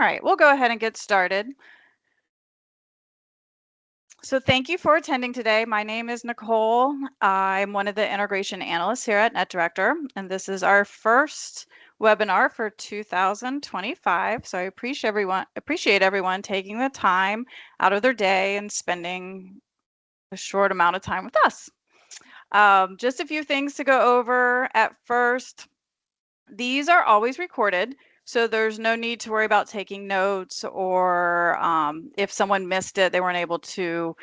right, we'll go ahead and get started. So thank you for attending today. My name is Nicole. I'm one of the integration analysts here at NetDirector, and this is our first webinar for 2025. So I appreciate everyone taking the time out of their day and spending a short amount of time with us. Just a few things to go over at first. These are always recorded, so there's no need to worry about taking notes or if someone missed it, they weren't able to,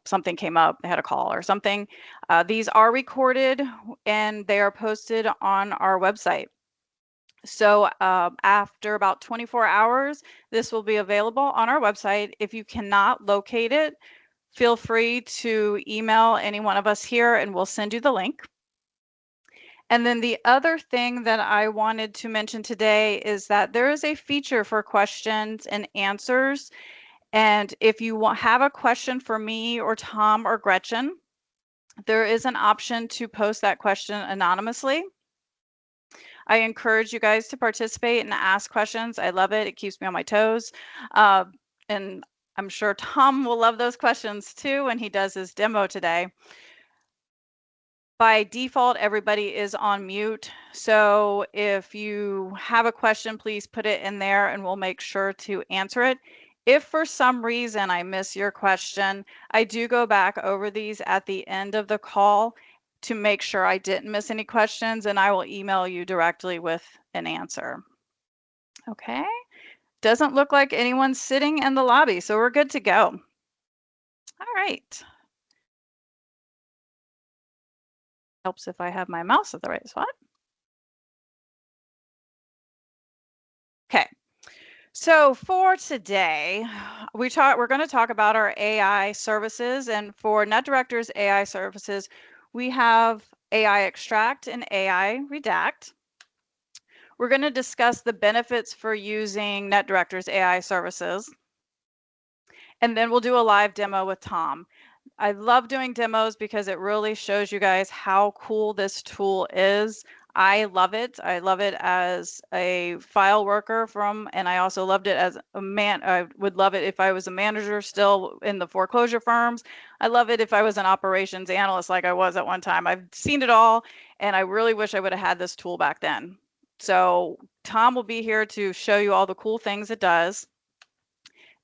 something came up, they had a call or something. These are recorded and they are posted on our website. So after about 24 hours, this will be available on our website. If you cannot locate it, feel free to email any one of us here and we'll send you the link. And then the other thing that I wanted to mention today is that there is a feature for questions and answers. And if you have a question for me or Tom or Gretchen, there is an option to post that question anonymously. I encourage you guys to participate and ask questions. I love it. It keeps me on my toes. And I'm sure Tom will love those questions too when he does his demo today. By default, everybody is on mute. So if you have a question, please put it in there and we'll make sure to answer it. If for some reason I miss your question, I do go back over these at the end of the call to make sure I didn't miss any questions, and I will email you directly with an answer. Okay. Doesn't look like anyone's sitting in the lobby, so we're good to go. All right. Helps if I have my mouse at the right spot. Okay, so for today, we're going to talk about our AI services, and for NetDirector's AI services, we have AI Extract and AI Redact. We're going to discuss the benefits for using NetDirector's AI services, and then we'll do a live demo with Tom. I love doing demos because it really shows you guys how cool this tool is. I love it. I love it as a file worker and I also loved it as a I would love it if I was a manager still in the foreclosure firms. I love it if I was an operations analyst like I was at one time. I've seen it all, and I really wish I would have had this tool back then. So Tom will be here to show you all the cool things it does.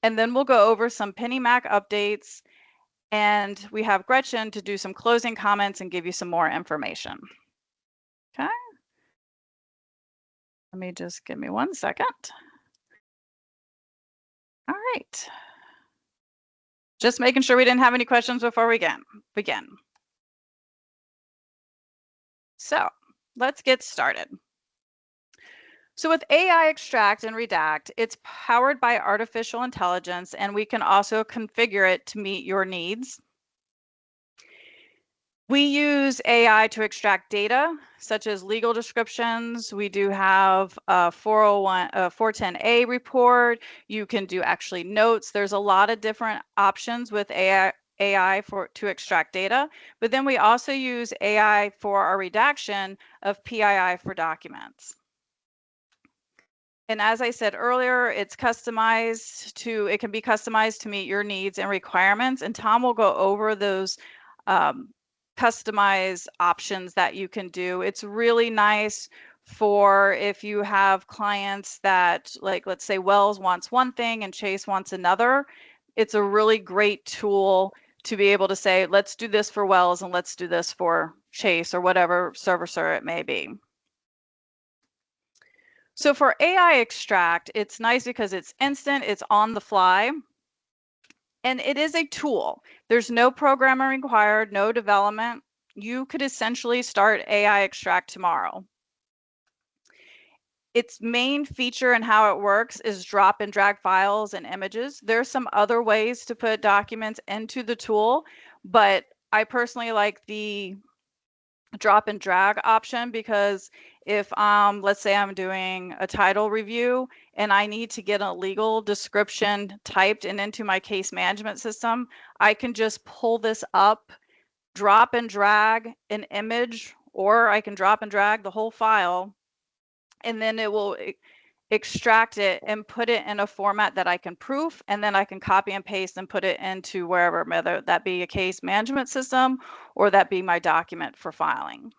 And then we'll go over some Pennymac updates. And we have Gretchen to do some closing comments and give you some more information. Okay. Give me 1 second. All right. Just making sure we didn't have any questions before we begin. So let's get started. So with AI Extract and Redact, it's powered by artificial intelligence, and we can also configure it to meet your needs. We use AI to extract data, such as legal descriptions. We do have a 410A report. You can do actually notes. There's a lot of different options with AI to extract data. But then we also use AI for our redaction of PII for documents. And as I said earlier, it can be customized to meet your needs and requirements. And Tom will go over those customized options that you can do. It's really nice for if you have clients that, like, let's say Wells wants one thing and Chase wants another. It's a really great tool to be able to say, let's do this for Wells and let's do this for Chase or whatever servicer it may be. So for AI Extract, it's nice because it's instant, it's on the fly, and it is a tool. There's no programming required, no development. You could essentially start AI Extract tomorrow. Its main feature and how it works is drop and drag files and images. There's some other ways to put documents into the tool, but I personally like the drop and drag option because if let's say I'm doing a title review and I need to get a legal description typed and into my case management system, I can just pull this up, drop and drag an image, or I can drop and drag the whole file, and then it will extract it and put it in a format that I can proof, and then I can copy and paste and put it into wherever, whether that be a case management system or that be my document for filing.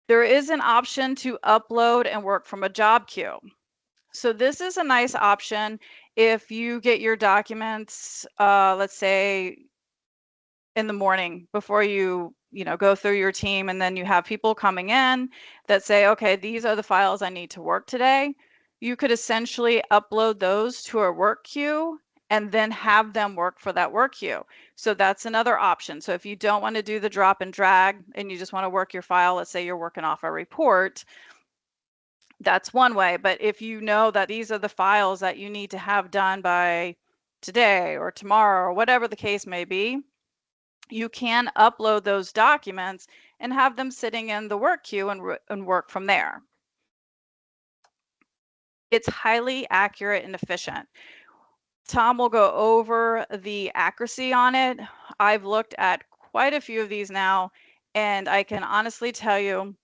There is an option to upload and work from a job queue. So this is a nice option if you get your documents, let's say in the morning before you go through your team, and then you have people coming in that say, okay, these are the files I need to work today. You could essentially upload those to a work queue and then have them work for that work queue. So that's another option. So if you don't want to do the drop and drag and you just want to work your file, let's say you're working off a report, that's one way. But if you know that these are the files that you need to have done by today or tomorrow or whatever the case may be, you can upload those documents and have them sitting in the work queue and work from there. It's highly accurate and efficient. Tom will go over the accuracy on it. I've looked at quite a few of these now, and I can honestly tell you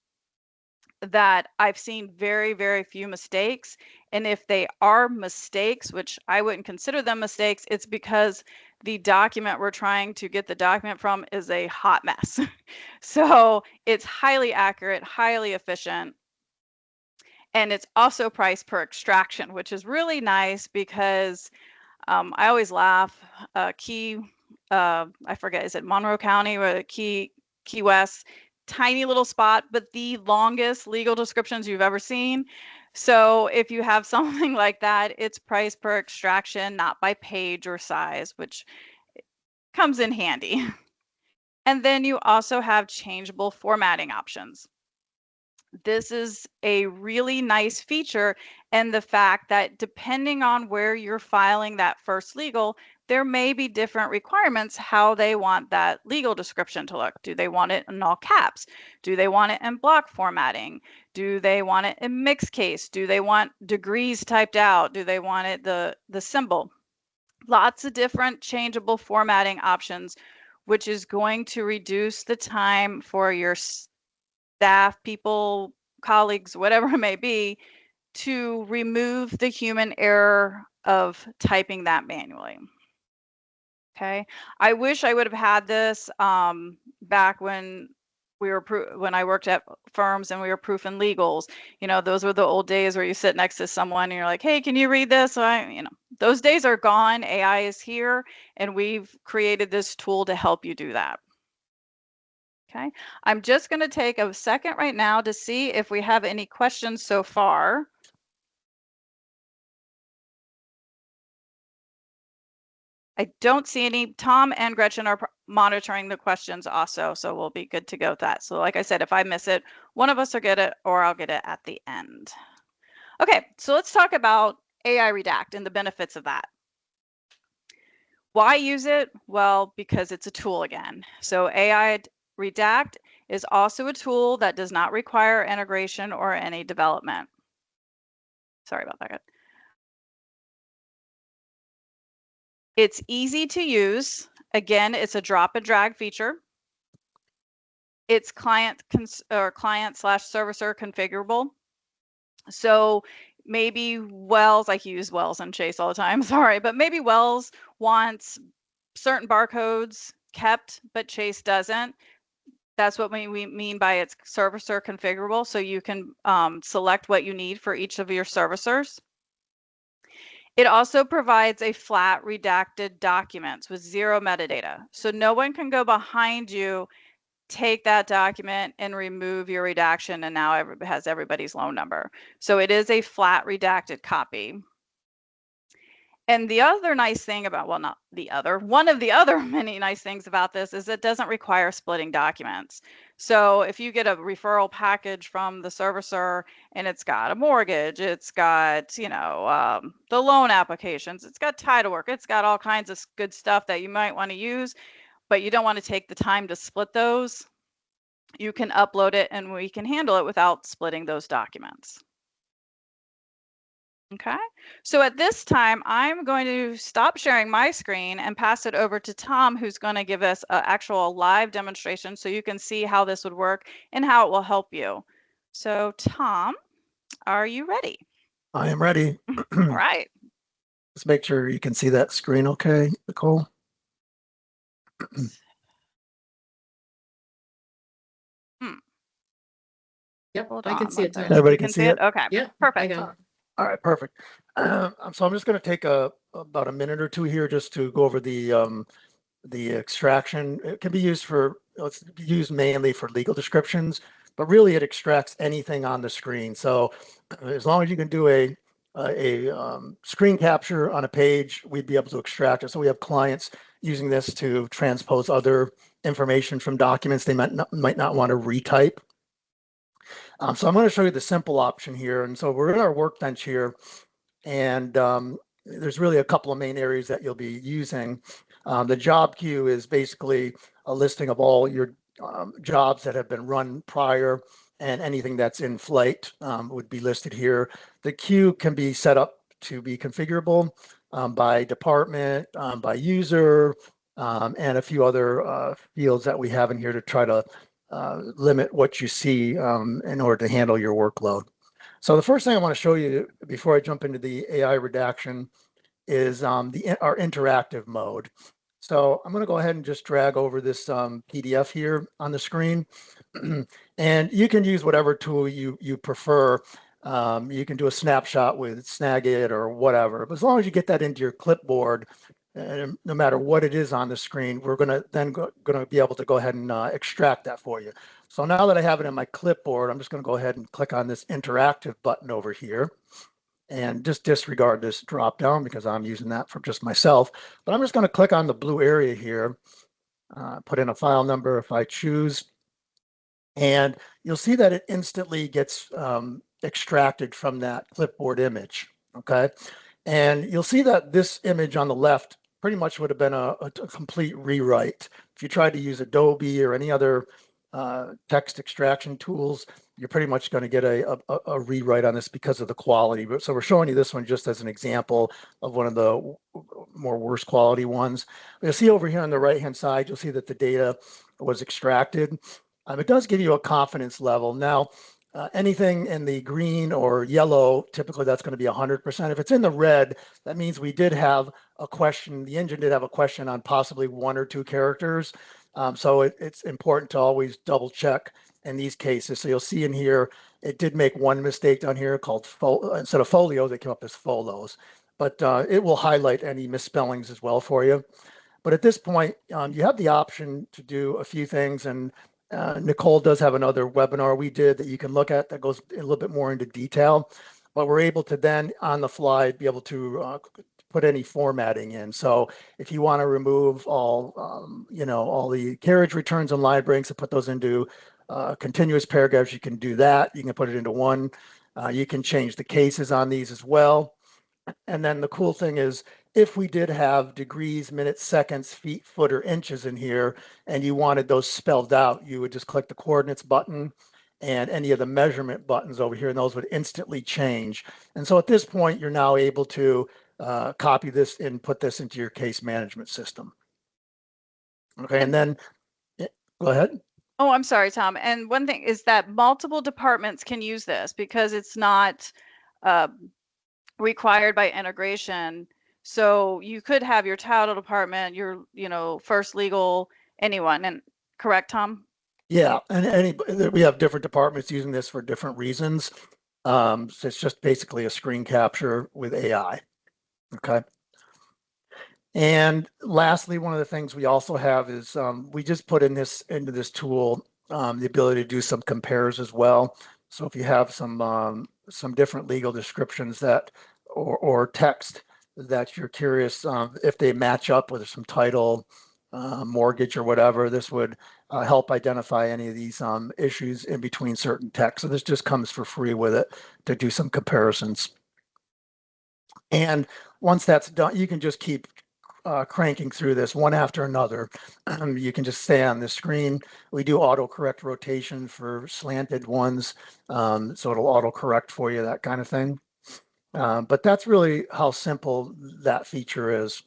that I've seen very, very few mistakes. And if they are mistakes, which I wouldn't consider them mistakes, it's because the document we're trying to get the document from is a hot mess. So it's highly accurate, highly efficient. And it's also priced per extraction, which is really nice because I always laugh. I forget, is it Monroe County or Key West? Tiny little spot, but the longest legal descriptions you've ever seen. So if you have something like that, it's priced per extraction, not by page or size, which comes in handy. And then you also have changeable formatting options. This is a really nice feature, and the fact that depending on where you're filing that first legal, there may be different requirements how they want that legal description to look. Do they want it in all caps? Do they want it in block formatting? Do they want it in mixed case? Do they want degrees typed out? Do they want it the symbol? Lots of different changeable formatting options, which is going to reduce the time for your staff, people, colleagues, whatever it may be, to remove the human error of typing that manually. Okay, I wish I would have had this back when I worked at firms and we were proofing legals. Those were the old days where you sit next to someone and you're like, hey, can you read this? So those days are gone. AI is here, and we've created this tool to help you do that. Okay, I'm just going to take a second right now to see if we have any questions so far. I don't see any. Tom and Gretchen are monitoring the questions also, so we'll be good to go with that. So like I said, if I miss it, one of us will get it or I'll get it at the end. Okay, so let's talk about AI Redact and the benefits of that. Why use it? Well, because it's a tool again. So AI Redact is also a tool that does not require integration or any development. Sorry about that. It's easy to use. Again, it's a drop and drag feature. It's client/servicer configurable. So maybe Wells, I use Wells and Chase all the time, sorry, but maybe Wells wants certain barcodes kept, but Chase doesn't. That's what we mean by it's servicer configurable. So you can select what you need for each of your servicers. It also provides a flat redacted documents with zero metadata. So no one can go behind you, take that document and remove your redaction, and now it has everybody's loan number. So it is a flat redacted copy. And the other nice thing about, well, not the other, one of the other many nice things about this is it doesn't require splitting documents. So if you get a referral package from the servicer and it's got a mortgage, it's got, the loan applications, it's got title work, it's got all kinds of good stuff that you might want to use, but you don't want to take the time to split those, you can upload it and we can handle it without splitting those documents. Okay, so at this time, I'm going to stop sharing my screen and pass it over to Tom, who's going to give us an actual live demonstration so you can see how this would work and how it will help you. So Tom. are you ready? I am ready. All right. Let's make sure you can see that screen okay, Nicole. Yep, Hold I can on see one it too. second. Everybody You can can see see it? it? Okay. Yeah, I Perfect. got it. All right, perfect. So I'm just going to take about a minute or two here just to go over the extraction. It can be used for, it's used mainly for legal descriptions, but really it extracts anything on the screen. So as long as you can do a screen capture on a page, we'd be able to extract it. So we have clients using this to transpose other information from documents they might not want to retype. So I'm going to show you the simple option here. And so we're in our workbench here, and there's really a couple of main areas that you'll be using. The job queue is basically a listing of all your jobs that have been run prior, and anything that's in flight would be listed here. The queue can be set up to be configurable by department, by user, and a few other fields that we have in here to try to limit what you see in order to handle your workload. So the first thing I want to show you before I jump into the AI redaction is our interactive mode. So I'm going to go ahead and just drag over this PDF here on the screen. And you can use whatever tool you prefer. You can do a snapshot with Snagit or whatever. But as long as you get that into your clipboard, no matter what it is on the screen, we're going to be able to go ahead and extract that for you. So now that I have it in my clipboard, I'm just going to go ahead and click on this interactive button over here and just disregard this drop down because I'm using that for just myself. But I'm just going to click on the blue area here, put in a file number if I choose, and you'll see that it instantly gets extracted from that clipboard image. Okay. And you'll see that this image on the left pretty much would have been a complete rewrite. If you tried to use Adobe or any other text extraction tools, you're pretty much going to get a rewrite on this because of the quality. So we're showing you this one just as an example of one of the more worst quality ones. You'll see over here on the right-hand side, you'll see that the data was extracted. It does give you a confidence level. Now, anything in the green or yellow, typically that's going to be 100%. If it's in the red, that means we did have a question. The engine did have a question on possibly 1 or 2 characters. So it's important to always double check in these cases. So you'll see in here, it did make one mistake down here called instead of folios, it came up as folos. But it will highlight any misspellings as well for you. But at this point, you have the option to do a few things, and Nicole does have another webinar we did that you can look at that goes a little bit more into detail, but we're able to then on the fly be able to put any formatting in. So if you want to remove all, all the carriage returns and line breaks and put those into continuous paragraphs, you can do that. You can put it into one. You can change the cases on these as well. And then the cool thing is, if we did have degrees, minutes, seconds, feet, foot, or inches in here, and you wanted those spelled out, you would just click the coordinates button and any of the measurement buttons over here, and those would instantly change. And so at this point, you're now able to copy this and put this into your case management system. Okay, and then go ahead. Oh, I'm sorry, Tom. And one thing is that multiple departments can use this because it's not required by integration. So you could have your title department, your, first legal, anyone. And correct, Tom? Yeah, and we have different departments using this for different reasons. So it's just basically a screen capture with AI. Okay. And lastly, one of the things we also have is we just put into this tool the ability to do some compares as well. So if you have some different legal descriptions that or text that you're curious if they match up with some title, mortgage or whatever, this would help identify any of these issues in between certain text. So this just comes for free with it to do some comparisons. And once that's done, you can just keep cranking through this one after another. You can just stay on the screen. We do autocorrect rotation for slanted ones, so it'll autocorrect for you, that kind of thing. But that's really how simple that feature is.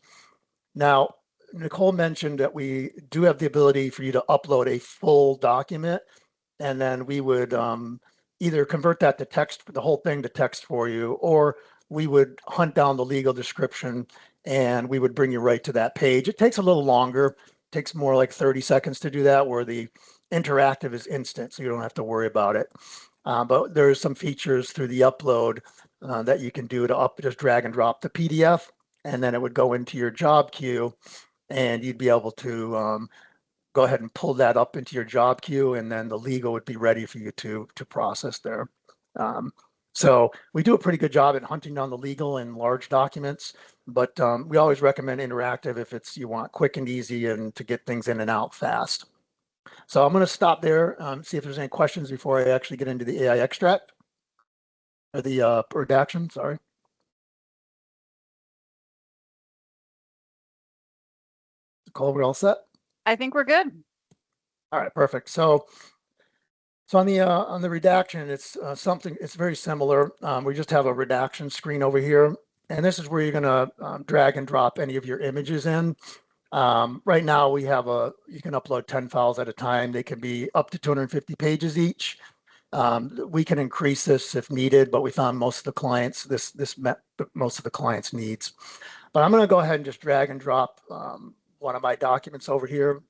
Now, Nicole mentioned that we do have the ability for you to upload a full document, and then we would either convert that to text, the whole thing to text for you, or we would hunt down the legal description and we would bring you right to that page. It takes a little longer, it takes more like 30 seconds to do that, where the interactive is instant, so you don't have to worry about it. But there's some features through the upload that you can do to just drag and drop the PDF, and then it would go into your job queue, and you'd be able to go ahead and pull that up into your job queue, and then the legal would be ready for you to process there. So we do a pretty good job at hunting down the legal in large documents, but we always recommend interactive if it's you want quick and easy and to get things in and out fast. So I'm going to stop there, see if there's any questions before I actually get into the AI extract, or the redaction, sorry. Nicole, we're all set? I think we're good. All right, perfect. So on the redaction, it's it's very similar. We just have a redaction screen over here, and this is where you're going to drag and drop any of your images in. Right now we have you can upload 10 files at a time. They can be up to 250 pages each. We can increase this if needed, but we found most of the clients, this met most of the clients' needs. But I'm going to go ahead and just drag and drop one of my documents over here.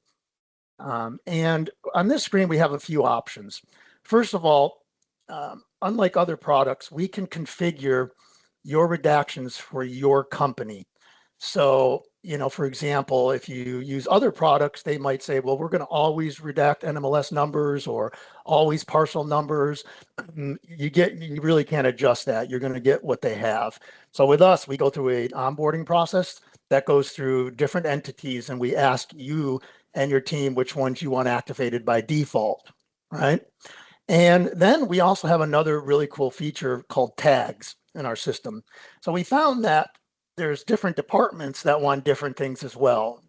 And on this screen, we have a few options. First of all, unlike other products, we can configure your redactions for your company. So, for example, if you use other products, they might say, well, we're going to always redact NMLS numbers or always parcel numbers. You really can't adjust that. You're going to get what they have. So with us, we go through an onboarding process that goes through different entities, and we ask you and your team which ones you want activated by default, right? And then we also have another really cool feature called tags in our system. So we found that there's different departments that want different things as well.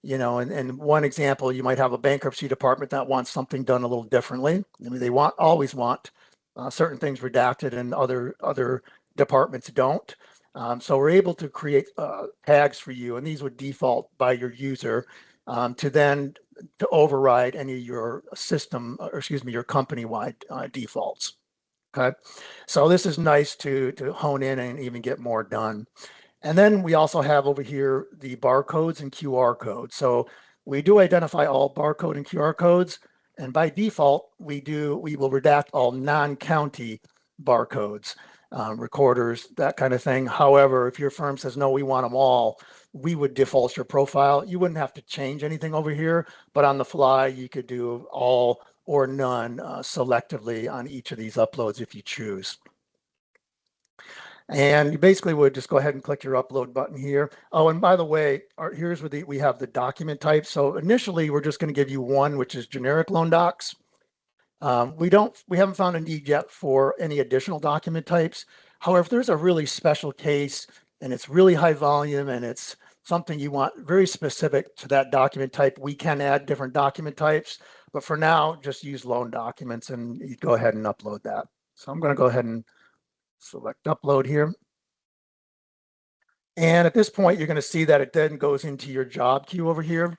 And one example, you might have a bankruptcy department that wants something done a little differently. I mean, they always want certain things redacted, and other departments don't. So we're able to create tags for you, and these would default by your user to override any of your system, or excuse me, your company-wide defaults. Okay, so this is nice to hone in and even get more done. And then we also have over here the barcodes and QR codes. So we do identify all barcode and QR codes, and by default, we will redact all non-county barcodes, recorders, that kind of thing. However, if your firm says, no, we want them all, we would default your profile. You wouldn't have to change anything over here, but on the fly, you could do all or none selectively on each of these uploads if you choose. And you basically would just go ahead and click your upload button here. Oh, and by the way, here's where we have the document type. So initially, we're just going to give you one, which is generic loan docs. We haven't found a need yet for any additional document types. However, if there's a really special case and it's really high volume and it's something you want very specific to that document type, we can add different document types. But for now, just use loan documents, and you go ahead and upload that. So I'm going to go ahead and select upload here. And at this point, you're going to see that it then goes into your job queue over here.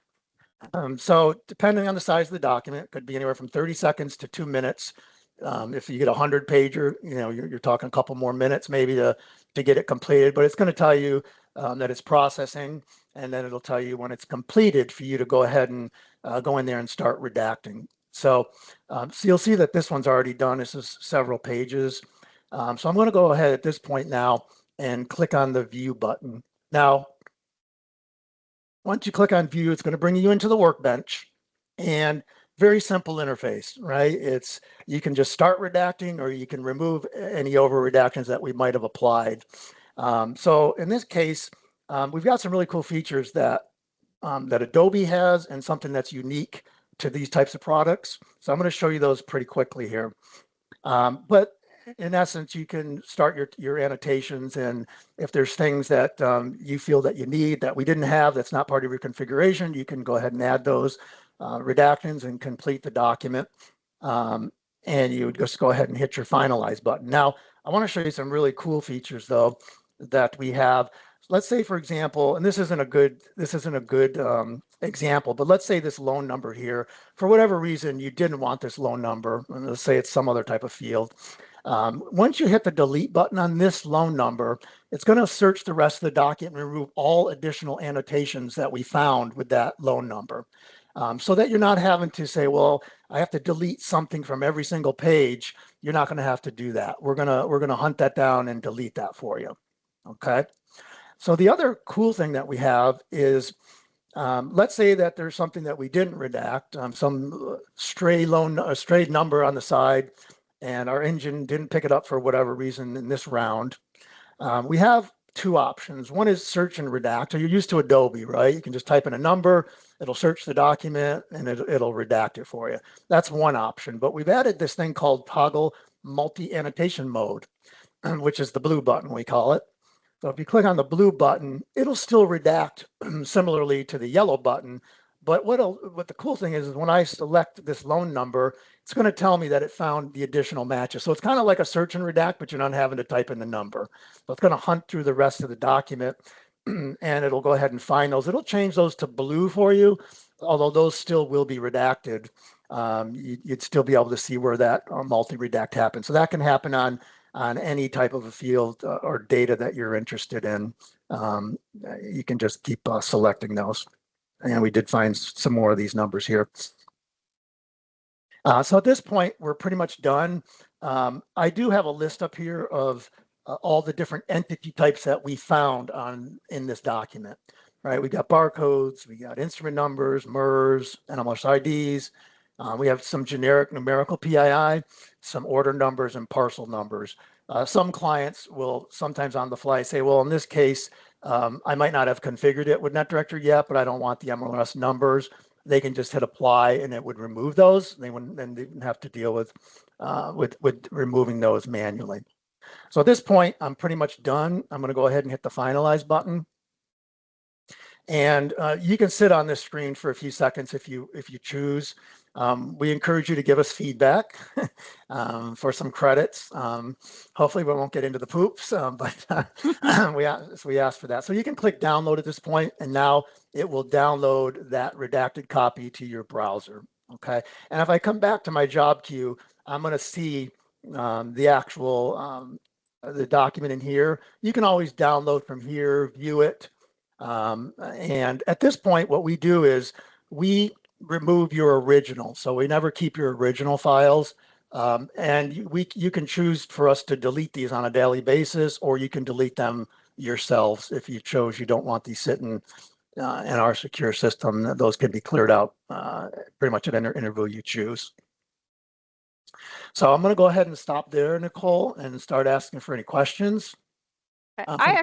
So depending on the size of the document, it could be anywhere from 30 seconds to 2 minutes. If you get a 100-pager, you're talking a couple more minutes maybe to get it completed, but it's going to tell you that it's processing, and then it'll tell you when it's completed for you to go ahead and go in there and start redacting. So you'll see that this one's already done. This is several pages. So I'm going to go ahead at this point now and click on the view button. Now, once you click on view, it's going to bring you into the workbench, and very simple interface, right? You can just start redacting, or you can remove any over redactions that we might have applied. So in this case, we've got some really cool features that Adobe has, and something that's unique to these types of products. So I'm going to show you those pretty quickly here. But in essence, you can start your annotations, and if there's things that you feel that you need that we didn't have, that's not part of your configuration, you can go ahead and add those redactions and complete the document. And you would just go ahead and hit your finalize button. Now, I want to show you some really cool features though that we have. Let's say, for example, and this isn't a good example, but let's say this loan number here, for whatever reason, you didn't want this loan number, and let's say it's some other type of field. Once you hit the delete button on this loan number, it's going to search the rest of the document and remove all additional annotations that we found with that loan number. So that you're not having to say, well, I have to delete something from every single page. You're not going to have to do that. We're gonna hunt that down and delete that for you. Okay. So the other cool thing that we have is, let's say that there's something that we didn't redact, some stray number on the side, and our engine didn't pick it up for whatever reason in this round. We have two options. One is search and redact. So you're used to Adobe, right? You can just type in a number, it'll search the document, and it'll redact it for you. That's one option. But we've added this thing called toggle multi-annotation mode, which is the blue button, we call it. So if you click on the blue button, it'll still redact similarly to the yellow button. But what the cool thing is when I select this loan number, it's going to tell me that it found the additional matches. So it's kind of like a search and redact, but you're not having to type in the number. So it's going to hunt through the rest of the document and it'll go ahead and find those. It'll change those to blue for you, although those still will be redacted. You'd still be able to see where that multi-redact happens. So that can happen on any type of a field or data that you're interested in. You can just keep selecting those. And we did find some more of these numbers here. So at this point, we're pretty much done. I do have a list up here of all the different entity types that we found in this document, right? We got barcodes, we got instrument numbers, MERS, NMS IDs. We have some generic numerical PII, some order numbers and parcel numbers. Some clients will sometimes on the fly say, well, in this case, I might not have configured it with NetDirector yet, but I don't want the MLS numbers. They can just hit apply and it would remove those. They wouldn't have to deal with removing those manually. So at this point, I'm pretty much done. I'm going to go ahead and hit the finalize button. And you can sit on this screen for a few seconds if you choose. We encourage you to give us feedback for some credits. Hopefully we won't get into the poops, but we ask for that. So you can click download at this point, and now it will download that redacted copy to your browser. Okay. And if I come back to my job queue, I'm going to see the actual the document in here. You can always download from here, view it. And at this point, what we do is we remove your original. So we never keep your original files. And you can choose for us to delete these on a daily basis, or you can delete them yourselves if you chose you don't want these sitting in our secure system. Those can be cleared out pretty much at any interval you choose. So I'm going to go ahead and stop there, Nicole, and start asking for any questions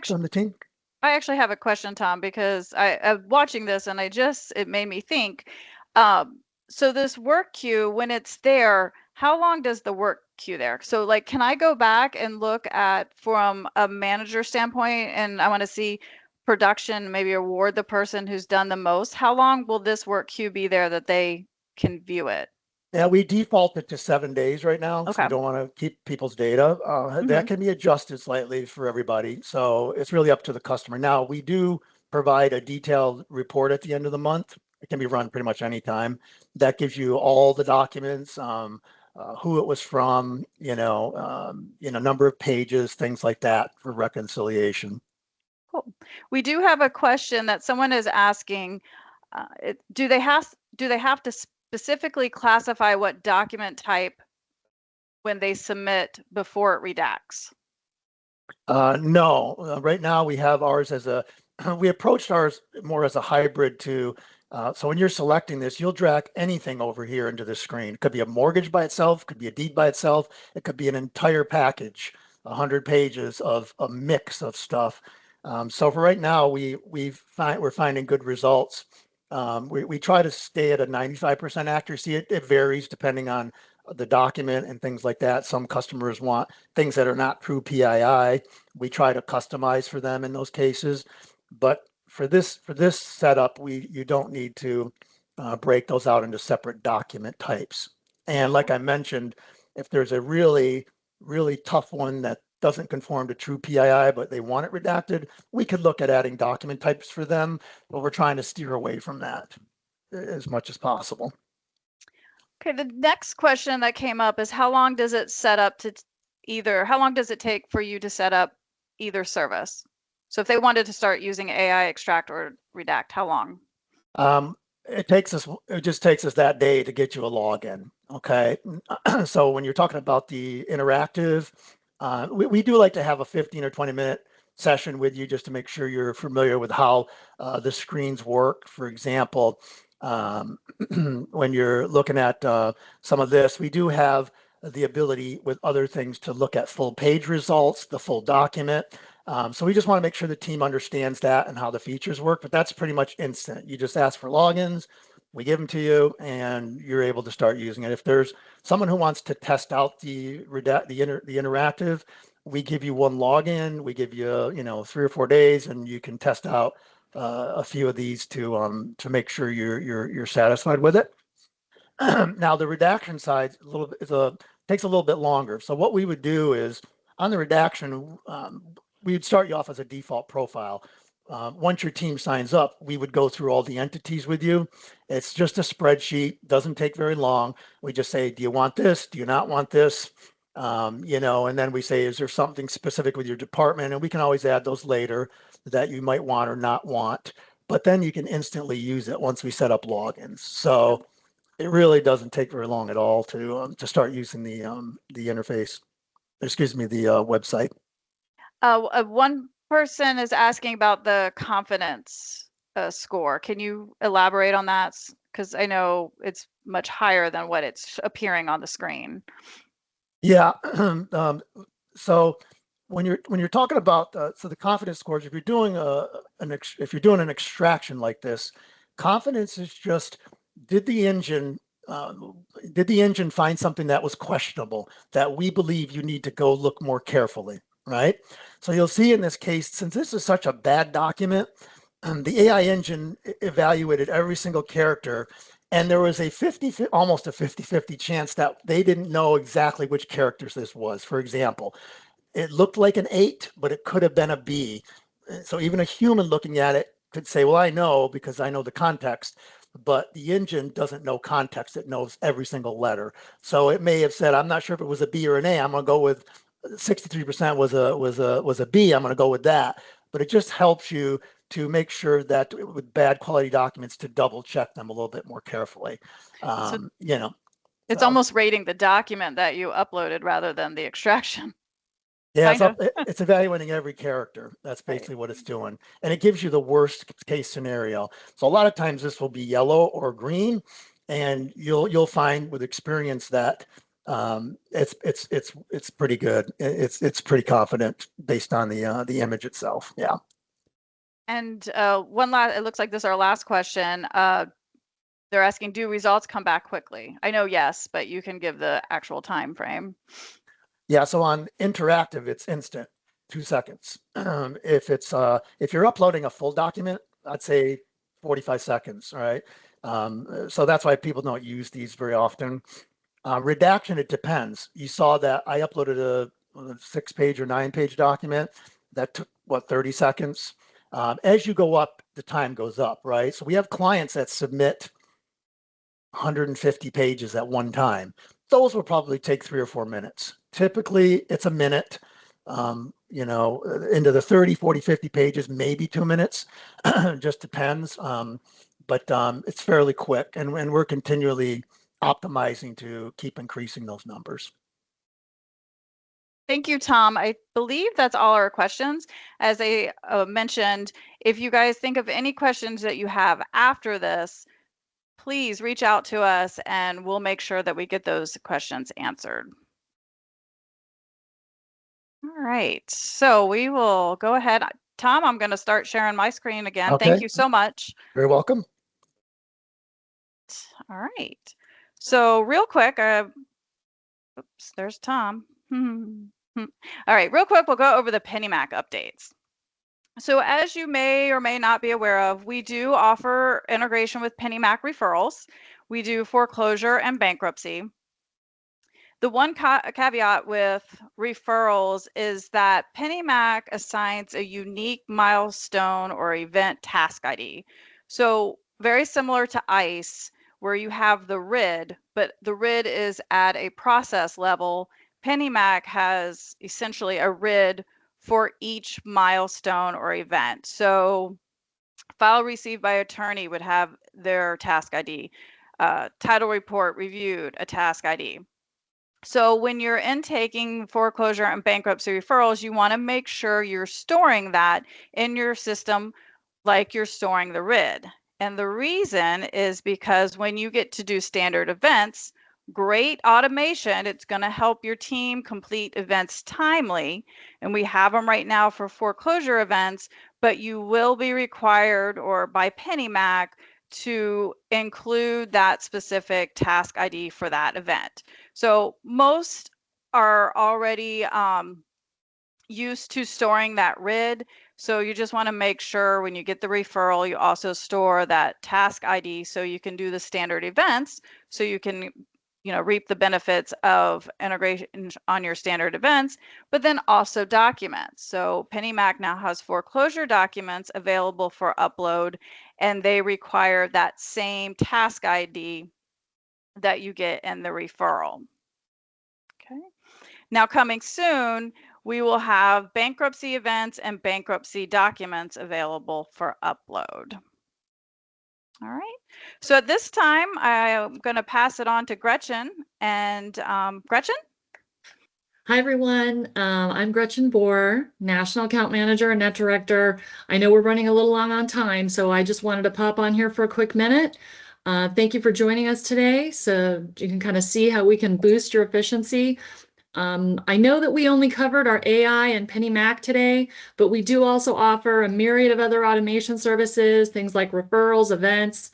from the team. I actually have a question, Tom, because I'm watching this and it made me think. So this work queue, when it's there, how long does the work queue there? So like, can I go back and look at from a manager standpoint, and I want to see production, maybe award the person who's done the most? How long will this work queue be there that they can view it? Yeah, we default it to 7 days right now. Okay. So we don't want to keep people's data. That can be adjusted slightly for everybody. So it's really up to the customer. Now, we do provide a detailed report at the end of the month. It can be run pretty much anytime. That gives you all the documents, who it was from, number of pages, things like that for reconciliation. Cool. We do have a question that someone is asking. Do they have to specifically classify what document type when they submit before it redacts? No, right now we have ours we approached ours more as a hybrid to, so when you're selecting this, you'll drag anything over here into the screen. It could be a mortgage by itself, could be a deed by itself. It could be an entire package, 100 pages of a mix of stuff. So for right now, we're finding good results. We try to stay at a 95% accuracy. It varies depending on the document and things like that. Some customers want things that are not true PII. We try to customize for them in those cases. But for this setup, you don't need to break those out into separate document types. And like I mentioned, if there's a really, really tough one that doesn't conform to true PII, but they want it redacted, we could look at adding document types for them, but we're trying to steer away from that as much as possible. Okay, the next question that came up is how long does it set up to how long does it take for you to set up either service? So if they wanted to start using AI extract or redact, how long? It just takes us that day to get you a login. Okay. So when you're talking about the interactive, we do like to have a 15 or 20-minute session with you just to make sure you're familiar with how the screens work. For example, when you're looking at some of this, we do have the ability with other things to look at full page results, the full document. So we just want to make sure the team understands that and how the features work, but that's pretty much instant. You just ask for logins, we give them to you, and you're able to start using it. If there's someone who wants to test out the interactive, we give you one login, we give you 3 or 4 days, and you can test out a few of these to make sure you're satisfied with it. Now the redaction side takes a little bit longer. So what we would do is on the redaction, we'd start you off as a default profile. Once your team signs up, we would go through all the entities with you. It's just a spreadsheet, doesn't take very long. We just say, do you want this? Do you not want this? And then we say, is there something specific with your department? And we can always add those later that you might want or not want. But then you can instantly use it once we set up logins. So it really doesn't take very long at all to start using the interface. Excuse me, the website. One person is asking about the confidence score. Can you elaborate on that? Because I know it's much higher than what it's appearing on the screen. Yeah. So when you're talking about so the confidence scores, if you're doing an extraction like this, confidence is just did the engine find something that was questionable that we believe you need to go look more carefully, right? So you'll see in this case, since this is such a bad document, the AI engine evaluated every single character, and there was almost a 50-50 chance that they didn't know exactly which characters this was. For example, it looked like an 8, but it could have been a B. So even a human looking at it could say, well, I know because I know the context, but the engine doesn't know context. It knows every single letter. So it may have said, I'm not sure if it was a B or an A. I'm going to go with 63% was a B. I'm going to go with that. But it just helps you to make sure that with bad quality documents to double check them a little bit more carefully. It's almost rating the document that you uploaded rather than the extraction. Yeah, it's evaluating every character. That's basically what it's doing. And it gives you the worst case scenario. So a lot of times this will be yellow or green, and you'll find with experience that it's pretty good. It's pretty confident based on the image itself. Yeah. And it looks like this is our last question. They're asking, do results come back quickly? I know yes, but you can give the actual time frame. Yeah, so on interactive, it's instant, 2 seconds. If you're uploading a full document, I'd say 45 seconds, right? So that's why people don't use these very often. Redaction, it depends. You saw that I uploaded a 6-page or 9-page document that took, 30 seconds? As you go up, the time goes up, right? So we have clients that submit 150 pages at one time. Those will probably take 3 or 4 minutes. Typically, it's a minute, into the 30, 40, 50 pages, maybe 2 minutes, just depends. But it's fairly quick, and we're continually optimizing to keep increasing those numbers. Thank you, Tom. I believe that's all our questions. As I mentioned, if you guys think of any questions that you have after this, please reach out to us and we'll make sure that we get those questions answered. All right, so we will go ahead. Tom, I'm going to start sharing my screen again. Okay. Thank you so much. Very welcome. All right, so real quick, oops, there's Tom. All right, real quick, we'll go over the Pennymac updates. So as you may or may not be aware of, we do offer integration with Pennymac referrals. We do foreclosure and bankruptcy. The one caveat with referrals is that Pennymac assigns a unique milestone or event task ID. So very similar to ICE, where you have the RID, but the RID is at a process level. Pennymac has essentially a RID for each milestone or event. So file received by attorney would have their task ID. Title report reviewed, a task ID. So when you're intaking foreclosure and bankruptcy referrals, you want to make sure you're storing that in your system like you're storing the RID. And the reason is because when you get to do standard events, great automation, it's going to help your team complete events timely. And we have them right now for foreclosure events, but you will be required, or by Pennymac, to include that specific task ID for that event. So most are already used to storing that RID. So you just want to make sure when you get the referral, you also store that task ID so you can do the standard events, so you can reap the benefits of integration on your standard events, but then also documents. So Pennymac now has foreclosure documents available for upload, and they require that same task ID that you get in the referral. Okay. Now coming soon, we will have bankruptcy events and bankruptcy documents available for upload. All right. So at this time, I'm going to pass it on to Gretchen. And Gretchen? Hi, everyone. I'm Gretchen Borer, National Account Manager and NetDirector. I know we're running a little long on time, so I just wanted to pop on here for a quick minute. Thank you for joining us today, so you can kind of see how we can boost your efficiency. I know that we only covered our AI and Pennymac today, but we do also offer a myriad of other automation services, things like referrals, events,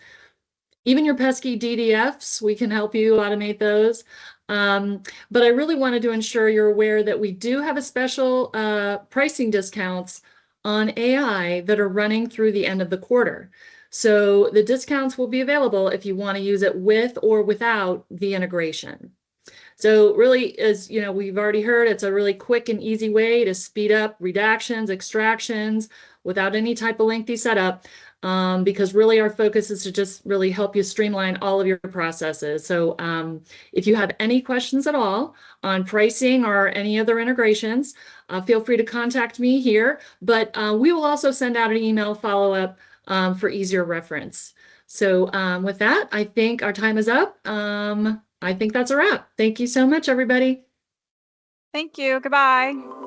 even your pesky DDFs, we can help you automate those. But I really wanted to ensure you're aware that we do have a special pricing discounts on AI that are running through the end of the quarter. So the discounts will be available if you want to use it with or without the integration. So really, as you know, we've already heard, it's a really quick and easy way to speed up redactions, extractions without any type of lengthy setup. Because really our focus is to just really help you streamline all of your processes. So if you have any questions at all on pricing or any other integrations, feel free to contact me here, but we will also send out an email follow-up for easier reference. So with that, I think our time is up. I think that's a wrap. Thank you so much, everybody. Thank you. Goodbye.